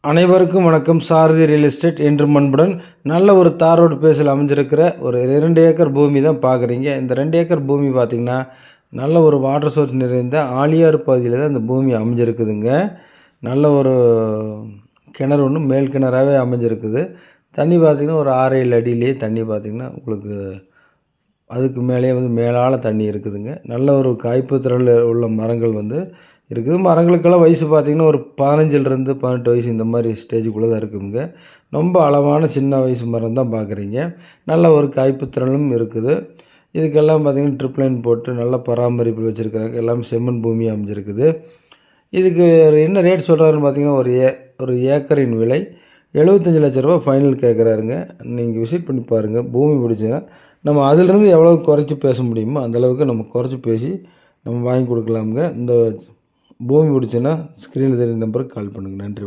அனைவருக்கும் வணக்கம். சாரதி real estate என்று அன்புடன் நல்ல ஒரு தார் ரோடு பேஸில் அமைஞ்சிருக்கிற ஒரு 2 ஏக்கர் பூமி தான் பார்க்குறீங்க. இந்த 2 ஏக்கர் பூமி பார்த்திங்கன்னா நல்ல ஒரு வாட்டர் சோர்ஸ் நிறைந்த ஆழியாறு பகுதியில் தான் இந்த பூமி அமைஞ்சிருக்குதுங்க. நல்ல ஒரு கிணறு ஒன்று மேல் கிணறாகவே அமைஞ்சிருக்குது. தண்ணி பார்த்திங்கன்னா ஒரு 6-7 அடியிலேயே தண்ணி பார்த்திங்கன்னா உங்களுக்கு அதுக்கு மேலேயே மேலால் தண்ணி இருக்குதுங்க. நல்ல ஒரு காய்ப்பு திறல் உள்ள மரங்கள் இருக்குது. மரங்களுக்கெல்லாம் வயசு பார்த்திங்கன்னா ஒரு 15லேருந்து 18 வயசு இந்த மாதிரி ஸ்டேஜுக்குள்ளே தான் இருக்குதுங்க. ரொம்ப அளவான சின்ன வயசு மரம் தான் பார்க்குறீங்க. நல்ல ஒரு காய்ப்பு திறனும் இருக்குது. இதுக்கெல்லாம் பார்த்திங்கன்னா ட்ரிப் லைன் போட்டு நல்ல பராமரிப்பு வச்சுருக்கிறாங்க. எல்லாமே செம்மண் பூமி அமைஞ்சிருக்குது. இதுக்கு என்ன ரேட் சொல்கிறாருன்னு பார்த்திங்கன்னா ஒரு ஏக்கரின் விலை 75 லட்ச ரூபா ஃபைனல் கேட்குறாருங்க. நீங்கள் விசிட் பண்ணி பாருங்கள். பூமி பிடிச்சின்னா நம்ம அதிலிருந்து எவ்வளோ குறைச்சி பேச முடியுமோ அந்தளவுக்கு நம்ம குறைச்சி பேசி நம்ம வாங்கி கொடுக்கலாமுங்க. இந்த பூமி பிடிச்சுன்னா ஸ்க்ரீனில் தெரியும் நம்பருக்கு கால் பண்ணுங்கள். நன்றி.